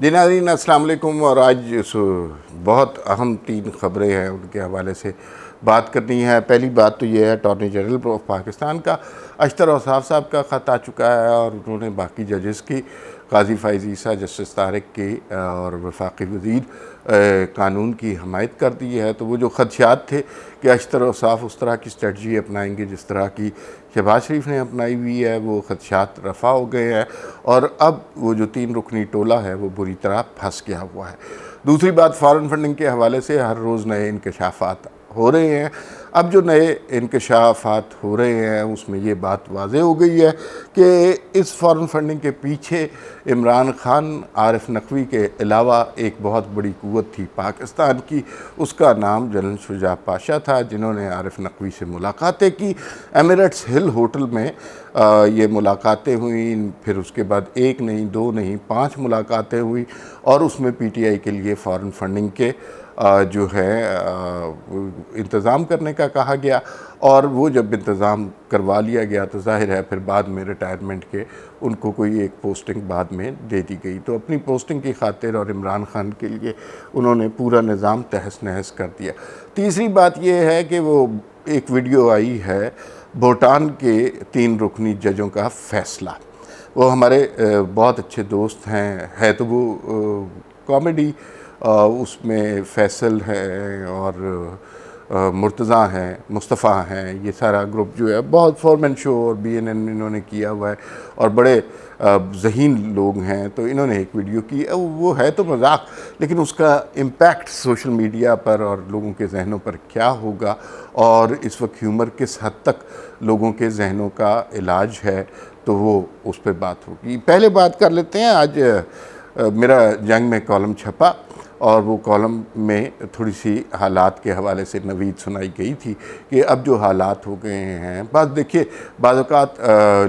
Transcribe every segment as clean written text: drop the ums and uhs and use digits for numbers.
जी नाज़रीन, अस्सलाम वालेकुम। और आज बहुत अहम 3 ख़बरें हैं, उनके हवाले से बात करनी है। पहली बात तो ये है, अटॉर्नी जनरल ऑफ पाकिस्तान का अशतर औसाफ साहब का ख़त आ चुका है और उन्होंने बाकी जजेस की, काजी फ़ाइज़ ईसा, जस्टिस तारिक की और वफाकी वज़ीर कानून की हमायत कर दी है। तो वो जो ख़दशात थे कि अशतर औसाफ उस तरह की स्ट्रेटजी अपनाएंगे जिस तरह की शहबाज शरीफ ने अपनाई हुई है, वो ख़दशात रफ़ा हो गए हैं और अब वो जो 3 रुकनी टोला है वो बुरी तरह फंस गया हुआ है। दूसरी बात, फ़ॉरेन फंडिंग के हवाले से हर रोज़ नए इंकशाफात हो रहे हैं। अब जो नए इंकशाफात हो रहे हैं उसमें ये बात वाज़ेह हो गई है कि इस फ़ॉरेन फंडिंग के पीछे इमरान ख़ान, आरिफ नकवी के अलावा एक बहुत बड़ी क़ुव्वत थी पाकिस्तान की, उसका नाम जनरल शुजा पाशा था, जिन्होंने आरिफ नकवी से मुलाकातें की। एमिरेट्स हिल होटल में ये मुलाकातें हुई, फिर उसके बाद 1 नहीं, 2 नहीं, 5 मुलाकातें हुई और उसमें पीटीआई के लिए फ़ॉरेन फंडिंग के जो है इंतज़ाम करने का कहा गया। और वो जब इंतज़ाम करवा लिया गया तो ज़ाहिर है फिर बाद में रिटायरमेंट के उनको कोई एक पोस्टिंग बाद में दे दी गई। तो अपनी पोस्टिंग की खातिर और इमरान ख़ान के लिए उन्होंने पूरा निज़ाम तहस नहस कर दिया। तीसरी बात ये है कि वो एक वीडियो आई है भूटान के 3 रुकनी जजों का फ़ैसला। वो हमारे बहुत अच्छे दोस्त हैं, है तो वो कॉमेडी, उसमें फैसल है और मुर्तज़ा हैं, मुस्तफ़ा हैं, ये सारा ग्रुप जो है बहुत फोरमैन शो और बीएनएन इन्होंने किया हुआ है और बड़े ज़हीन लोग हैं। तो इन्होंने एक वीडियो की, वो है तो मजाक, लेकिन उसका इम्पैक्ट सोशल मीडिया पर और लोगों के जहनों पर क्या होगा और इस वक्त ह्यूमर किस हद तक लोगों के जहनों का इलाज है, तो वो उस पर बात होगी। पहले बात कर लेते हैं, आज मेरा जंग में कॉलम छपा और वो कॉलम में थोड़ी सी हालात के हवाले से नवीद सुनाई गई थी कि अब जो हालात हो गए हैं, बस देखिए बाज़-औक़ात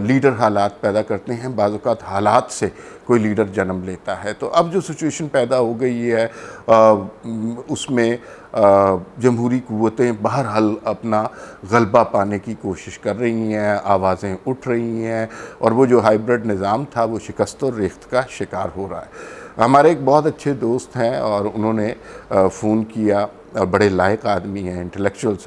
लीडर हालात पैदा करते हैं, बाज़-औक़ात हालात से कोई लीडर जन्म लेता है। तो अब जो सिचुएशन पैदा हो गई है उसमें जमहूरी क़ुव्वतें बहरहाल अपना गलबा पाने की कोशिश कर रही हैं, आवाज़ें उठ रही हैं और वो जो हाइब्रिड निज़ाम था वो शिकस्त और रेख्त का शिकार हो रहा है। हमारे एक बहुत अच्छे दोस्त हैं और उन्होंने फ़ोन किया और बड़े लायक आदमी हैं, इंटेलेक्चुअल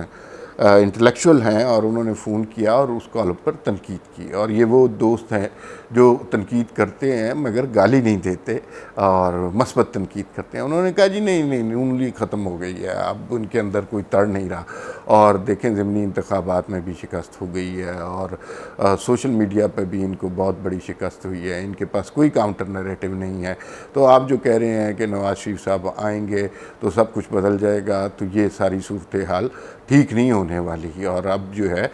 हैं और उन्होंने फ़ोन किया और उस कॉल पर तनकीद की। और ये वो दोस्त हैं जो तनकीद करते हैं मगर गाली नहीं देते और मस्बत तनकीद करते हैं। उन्होंने कहा जी नहीं, नून लीग ख़त्म हो गई है, अब उनके अंदर कोई तड़ नहीं रहा और देखें ज़िमनी इंतखाबात में भी शिकस्त हो गई है और सोशल मीडिया पर भी इनको बहुत बड़ी शिकस्त हुई है, इनके पास कोई काउंटर नैरेटिव नहीं है। तो आप जो कह रहे हैं कि नवाज़ शरीफ साहब आएंगे तो सब कुछ बदल जाएगा, तो ये सारी सूरत हाल ठीक नहीं होने वाली और अब जो है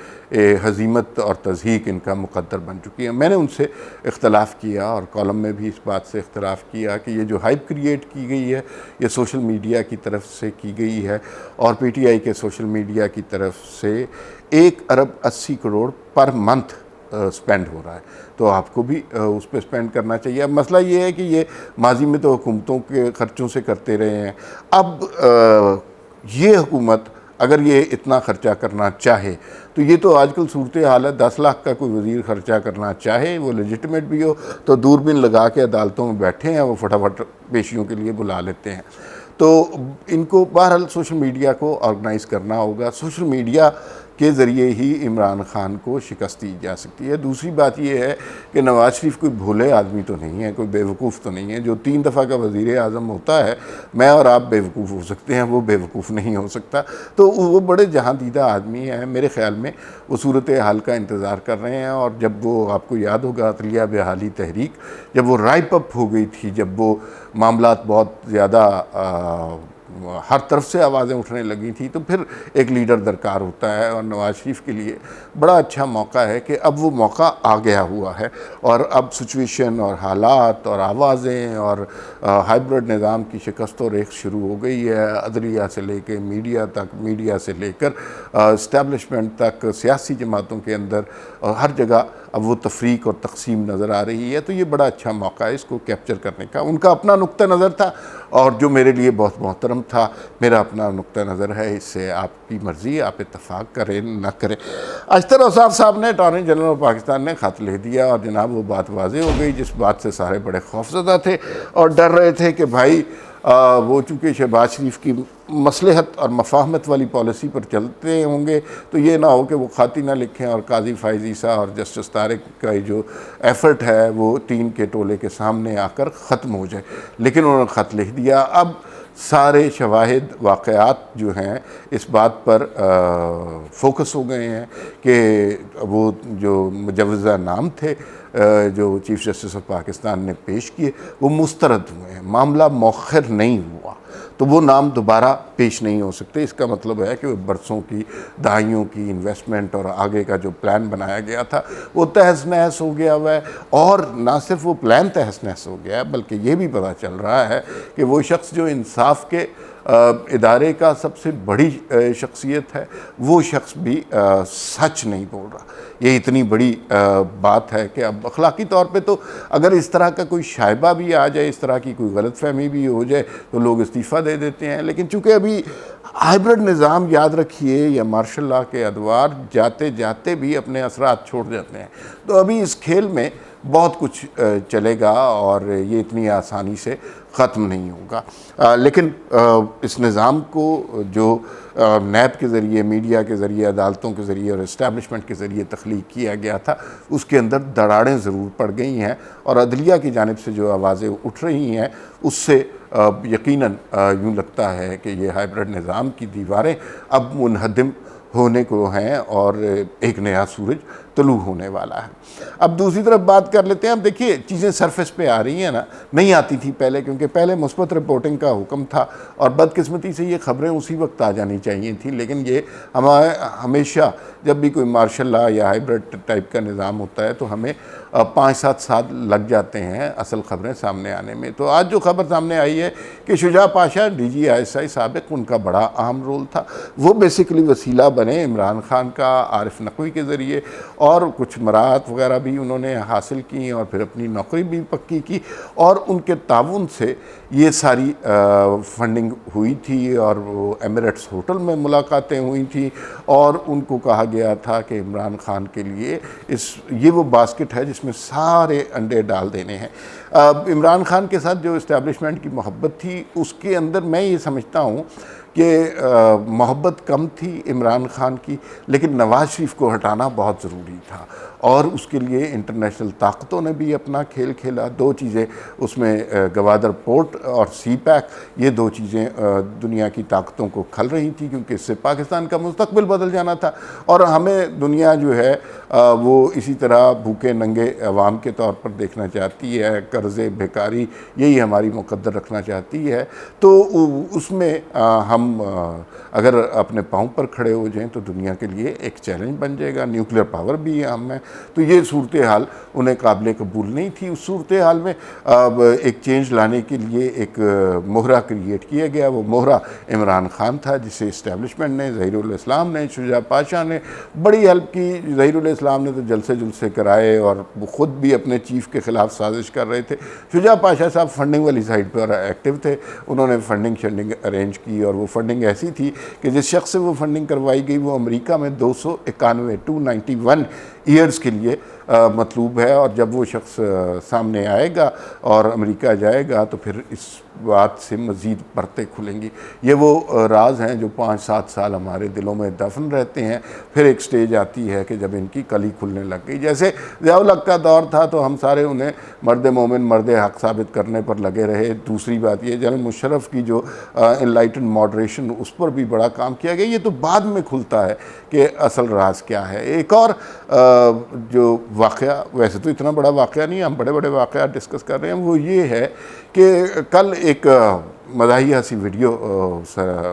हज़ीमत और तज़हीक इनका मुक़द्दर बन चुकी है। मैंने उनसे इख्तलाफ़ किया और कॉलम में भी इस बात से इख्तलाफ़ किया कि ये जो हाइप क्रिएट की गई है ये सोशल मीडिया की तरफ से की गई है और पीटीआई के सोशल मीडिया की तरफ से 1 अरब 80 करोड़ पर मंथ स्पेंड हो रहा है, तो आपको भी उस पर स्पेंड करना चाहिए। अब मसला ये है कि ये माजी में तो हुकूमतों के ख़र्चों से करते रहे हैं, अब ये हुकूमत अगर ये इतना ख़र्चा करना चाहे तो ये तो आजकल सूरत हाल है, 10 लाख का कोई वज़ीर ख़र्चा करना चाहे, वो लेजिटिमेट भी हो, तो दूरबीन लगा के अदालतों में बैठे हैं, वो फटाफट पेशियों के लिए बुला लेते हैं। तो इनको बहरहाल सोशल मीडिया को ऑर्गेनाइज़ करना होगा, सोशल मीडिया के ज़रिए ही इमरान ख़ान को शिकस्त दी जा सकती है। दूसरी बात यह है कि नवाज़ शरीफ कोई भोले आदमी तो नहीं है, कोई बेवकूफ़ तो नहीं है। जो 3 दफ़ा का वज़ीर आज़म होता है, मैं और आप बेवकूफ़ हो सकते हैं, वो बेवकूफ़ नहीं हो सकता। तो वो बड़े जहाँ दीदा आदमी हैं, मेरे ख़्याल में वो सूरत हाल का इंतज़ार कर रहे हैं। और जब वो, आपको याद होगा अदलिया बहाली तहरीक जब वो राइप अप हो गई थी, जब वो मामलात बहुत ज़्यादा हर तरफ से आवाज़ें उठने लगी थी, तो फिर एक लीडर दरकार होता है और नवाज़ शरीफ के लिए बड़ा अच्छा मौका है कि अब वो मौका आ गया हुआ है और अब सिचुएशन और हालात और आवाज़ें और हाइब्रिड निज़ाम की शिकस्त और रेख शुरू हो गई है। अदलिया से लेकर मीडिया तक, मीडिया से लेकर इस्टेब्लिशमेंट तक, सियासी जमातों के अंदर हर जगह अब वो तफरीक और तकसीम नज़र आ रही है। तो ये बड़ा अच्छा मौका है इसको कैप्चर करने का। उनका अपना नुक्ता नज़र था और जो मेरे लिए बहुत मोहतरम था। मेरा अपना नुक्ता नज़र है, इससे आपकी मर्ज़ी, आप इत्तफाक करें ना करें। अख्तर औसाफ साहब ने, अटॉर्नी जनरल ऑफ पाकिस्तान ने ख़त लिख दिया और जनाब वो बात वाज़ेह हो गई जिस बात से सारे बड़े खौफज़दा थे और डर रहे थे कि भाई वो चूँकि शहबाज शरीफ की मसलहत और मफाहमत वाली पॉलिसी पर चलते होंगे तो ये ना हो कि वो खाती ना लिखें और काजी फ़ाइज़ ईसा और जस्टिस तारिक का जो एफ़र्ट है वो 3 के टोले के सामने आकर ख़त्म हो जाए। लेकिन उन्होंने ख़त लिख दिया। अब सारे शवाहिद वाक़यात जो हैं इस बात पर फोकस हो गए हैं कि वो जो मुजव्वज़ा नाम थे जो चीफ़ जस्टिस ऑफ पाकिस्तान ने पेश किए वो मुस्तरद हुए हैं, मामला मौखर नहीं हुआ, तो वो नाम दोबारा पेश नहीं हो सकते। इसका मतलब है कि वो बरसों की, दहाइयों की इन्वेस्टमेंट और आगे का जो प्लान बनाया गया था वो तहस नहस हो गया हुआ है। और ना सिर्फ वो प्लान तहस नहस हो गया है बल्कि ये भी पता चल रहा है कि वो शख्स जो इंसाफ के इदारे का सबसे बड़ी शख्सियत है वो शख्स भी सच नहीं बोल रहा। ये इतनी बड़ी बात है कि अब अखलाकी तौर पे तो अगर इस तरह का कोई शाइबा भी आ जाए, इस तरह की कोई गलतफहमी भी हो जाए तो लोग इस्तीफ़ा दे देते हैं। लेकिन चूँकि अभी हाइब्रिड निज़ाम, याद रखिए, या मार्शल लॉ के अदवार जाते जाते भी अपने असरात छोड़ जाते हैं, तो अभी इस खेल में बहुत कुछ चलेगा और ये इतनी आसानी से ख़त्म नहीं होगा। लेकिन इस निज़ाम को जो नैब के ज़रिए, मीडिया के ज़रिए, अदालतों के ज़रिए और इस्टेब्लिशमेंट के ज़रिए तख्लीक किया गया था उसके अंदर दरारें ज़रूर पड़ गई हैं और अदलिया की जानिब से जो आवाज़ें उठ रही हैं उससे यकीनन यूँ लगता है कि ये हाइब्रिड निज़ाम की दीवारें अब मुनहदिम होने को हैं और एक नया सूरज तलू होने वाला है। अब दूसरी तरफ बात कर लेते हैं। अब देखिए चीज़ें सरफेस पे आ रही हैं ना, नहीं आती थी पहले, क्योंकि पहले मुस्बत रिपोर्टिंग का हुक्म था और बदकिस्मती से ये खबरें उसी वक्त आ जानी चाहिए थी। लेकिन ये हमारे हमेशा जब भी कोई मार्शल लॉ या हाइब्रिड टाइप का निज़ाम होता है तो हमें 5-7 साल लग जाते हैं असल ख़बरें सामने आने में। तो आज जो खबर सामने आई है कि शुजा पाशा DGI साबिक़, उनका बड़ा अहम रोल था। वो बेसिकली वसीला बने इमरान खान का आरिफ नकवी के ज़रिए और कुछ मराहत वगैरह भी उन्होंने हासिल की और फिर अपनी नौकरी भी पक्की की और उनके ताउन से ये सारी फंडिंग हुई थी और वो एमिरेट्स होटल में मुलाकातें हुई थी और उनको कहा गया था कि इमरान खान के लिए ये वो बास्केट है जिसमें सारे अंडे डाल देने हैं। इमरान खान के साथ जो इस्टेब्लिशमेंट की मोहब्बत थी उसके अंदर मैं ये समझता हूँ कि मोहब्बत कम थी इमरान खान की, लेकिन नवाज़ शरीफ को हटाना बहुत ज़रूरी था और उसके लिए इंटरनेशनल ताकतों ने भी अपना खेल खेला। 2 चीज़ें उसमें, गवादर पोर्ट और CPEC, ये 2 चीज़ें दुनिया की ताकतों को खल रही थी क्योंकि इससे पाकिस्तान का मुस्तकबिल बदल जाना था और हमें दुनिया जो है वो इसी तरह भूखे नंगे अवाम के तौर पर देखना चाहती है, कर्ज़े, बेकारी, यही हमारी मुकद्दर रखना चाहती है। तो उसमें हम अगर अपने पाँव पर खड़े हो जाएं तो दुनिया के लिए एक चैलेंज बन जाएगा। न्यूक्लियर पावर भी हम है, तो ये सूरत हाल उन्हें काबिल कबूल नहीं थी। उस सूरत हाल में अब एक चेंज लाने के लिए एक मोहरा क्रिएट किया गया। वो मोहरा इमरान खान था जिसे इस्टेब्लिशमेंट ने, ज़हीरुल इस्लाम ने, शुजा पाशा ने बड़ी हेल्प की। ज़हीरुल इस्लाम ने तो जलसे जुलसे कराए और वो ख़ुद भी अपने चीफ़ के ख़िलाफ़ साजिश कर रहे थे। शुजा पाशा साहब फंडिंग वाली साइड पर एक्टिव थे, उन्होंने फंडिंग अरेंज की और वो फंडिंग ऐसी थी कि जिस शख्स से वो फंडिंग करवाई गई वो अमेरिका में 291 ईयर्स के लिए मतलूब है और जब वो शख्स सामने आएगा और अमेरिका जाएगा तो फिर इस बात से मज़ीद परतें खुलेंगी। ये वो राज हैं जो 5-7 साल हमारे दिलों में दफन रहते हैं। फिर एक स्टेज आती है कि जब इनकी कली खुलने लग गई। जैसे ज़िया-उल हक का दौर था तो हम सारे उन्हें मर्द मोमिन, मर्द हक साबित करने पर लगे रहे। दूसरी बात ये, जनरल मुशर्रफ की जो एनलाइटन मॉडरेशन, उस पर भी बड़ा काम किया गया। ये तो बाद में खुलता है कि असल राज क्या है। एक और जो वाक़या, वैसे तो इतना बड़ा वाक़या नहीं, हम बड़े बड़े वाक़या डिस्कस कर रहे हैं, वो ये है कि कल एक मज़ाहिया सी वीडियो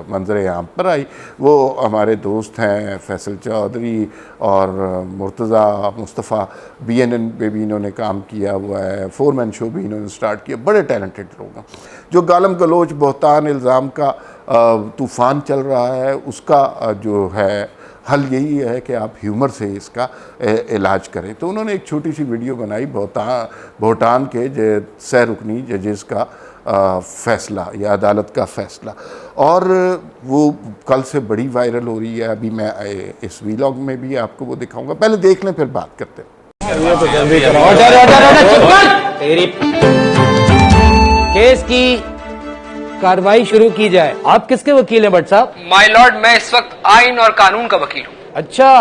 मंजर आम पर आई। वो हमारे दोस्त हैं फैसल चौधरी और मुर्तज़ा मुस्तफ़ा, BNN पे भी इन्होंने काम किया हुआ है, 4 मैन शो भी इन्होंने स्टार्ट किया। बड़े टैलेंटेड लोग हैं। जो गालम गलोच, बहतान, इल्ज़ाम का तूफ़ान चल रहा है उसका जो है हल यही है कि आप ह्यूमर से इसका इलाज करें। तो उन्होंने एक छोटी सी वीडियो बनाई भूटान के सह रुकनी जजेस का फ़ैसला या अदालत का फ़ैसला, और वो कल से बड़ी वायरल हो रही है। अभी मैं इस वीलॉग में भी आपको वो दिखाऊंगा, पहले देख लें फिर बात करते हैं। तेरी केस की कार्रवाई शुरू की जाए। आप किसके वकील हैं भट्ट साहब? माय लॉर्ड, मैं इस वक्त आइन और कानून का वकील हूँ। अच्छा,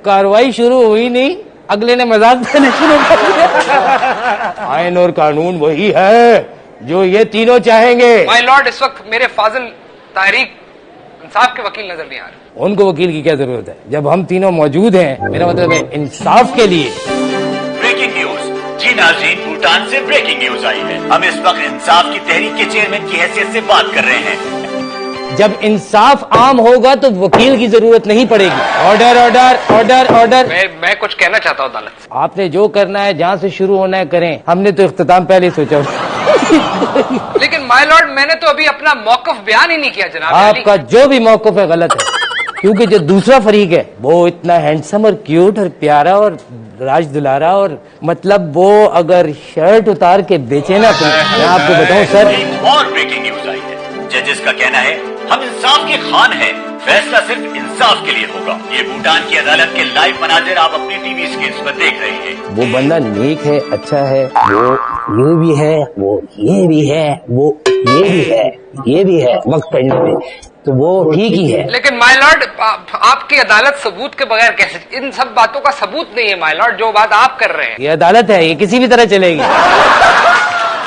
कार्रवाई शुरू हुई नहीं, अगले ने मजाक देने शुरू कर दिया। आइन और कानून वही है जो ये तीनों चाहेंगे। माय लॉर्ड, इस वक्त मेरे फाजिल तहरीक इंसाफ के वकील नजर नहीं आ रहे। उनको वकील की क्या जरूरत है जब हम तीनों मौजूद हैं? मेरा मतलब है इंसाफ के लिए। Breaking news. जी नाज़रीन, भूटान से ब्रेकिंग न्यूज आई है। हम इस वक्त इंसाफ की तहरीक के चेयरमैन की हैसियत से बात कर रहे हैं। जब इंसाफ आम होगा तो वकील की जरूरत नहीं पड़ेगी। Order order order order. मैं कुछ कहना चाहता हूँ अदालत से। आपने जो करना है, जहाँ से शुरू होना है करें। हमने तो इख्तिताम पहले ही सोचा। लेकिन माय लॉर्ड, मैंने तो अभी अपना मौकफ बयान ही नहीं किया जनाब। आपका जो भी मौकफ है गलत है, क्योंकि जो दूसरा फरीक है वो इतना हैंडसम और क्यूट और प्यारा और राज दुलारा, और मतलब वो अगर शर्ट उतार के बेचे ना, तो मैं आपको बताऊं सर। एक और ब्रेकिंग न्यूज आई है। जजेस का कहना है हम इंसाफ के खान हैं, फैसला सिर्फ इंसाफ के लिए होगा। ये भूटान की अदालत के लाइव मनाजिर आप अपनी टीवी स्क्रीन पर देख रहे हैं। वो बंदा नेक है, अच्छा है, वो ये भी है, वो ये भी है, वो ये भी है, ये भी है वक्त पढ़ने में, तो वो ठीक ही है। लेकिन माय लॉर्ड, आपकी अदालत सबूत के बगैर कैसे? इन सब बातों का सबूत नहीं है माय लॉर्ड, जो बात आप कर रहे हैं। ये अदालत है, ये किसी भी तरह चलेगी।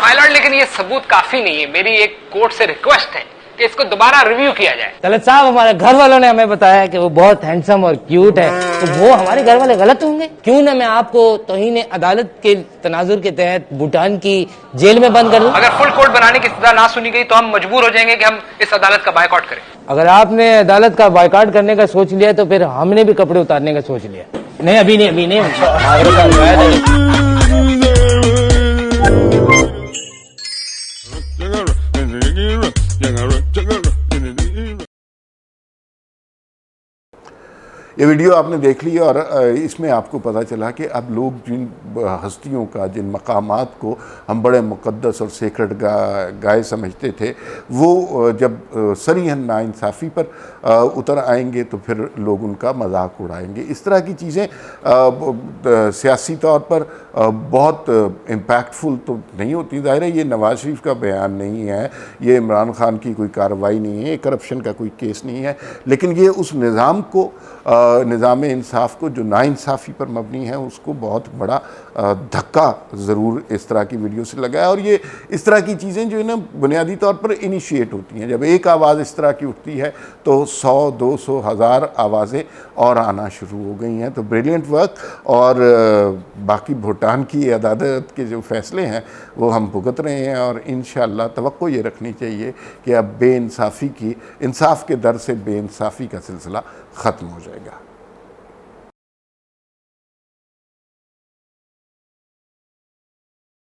माय लॉर्ड, लेकिन ये सबूत काफी नहीं है। मेरी एक कोर्ट से रिक्वेस्ट है कि इसको दोबारा रिव्यू किया जाए। तलत साहब, हमारे घर वालों ने हमें बताया कि वो बहुत हैंडसम और क्यूट है, तो वो हमारे घर वाले गलत होंगे? क्यों ना मैं आपको तौहीन अदालत के तनाजुर के तहत भूटान की जेल में बंद कर दूं? अगर फुल कोर्ट बनाने की सजा ना सुनी गई तो हम मजबूर हो जाएंगे कि हम इस अदालत का बायकॉट करें। अगर आपने अदालत का बायकॉट करने का सोच लिया तो फिर हमने भी कपड़े उतारने का सोच लिया। नहीं, अभी नहीं, अभी नहीं। ये वीडियो आपने देख ली और इसमें आपको पता चला कि अब लोग जिन हस्तियों का, जिन मकामात को हम बड़े मुक़द्दस और सेक्रेड गाय समझते थे, वो जब सरीहन नाइंसाफ़ी पर उतर आएंगे तो फिर लोग उनका मजाक उड़ाएंगे। इस तरह की चीज़ें सियासी तौर पर बहुत इम्पैक्टफुल तो नहीं होती। ज़ाहिर है ये नवाज शरीफ का बयान नहीं है, ये इमरान खान की कोई कार्रवाई नहीं है, करप्शन का कोई केस नहीं है, लेकिन ये उस निज़ाम को, निज़ाम इंसाफ को जो नाइंसाफ़ी पर मबनी है, उसको बहुत बड़ा धक्का ज़रूर इस तरह की वीडियो से लगा है। और ये इस तरह की चीज़ें जो है ना बुनियादी तौर पर इनिशिएट होती हैं। जब एक आवाज़ इस तरह की उठती है तो 100, 200, 1000 आवाज़ें और आना शुरू हो गई हैं। तो ब्रिलियंट वर्क। और बाकी भूटान की अदालत के जो फ़ैसले हैं वो हम भुगत रहे हैं, और इंशाअल्लाह तवक्को ये रखनी चाहिए कि अब बेइंसाफ़ी की, इंसाफ के दर से बेइंसाफ़ी का सिलसिला ख़त्म हो जाएगा।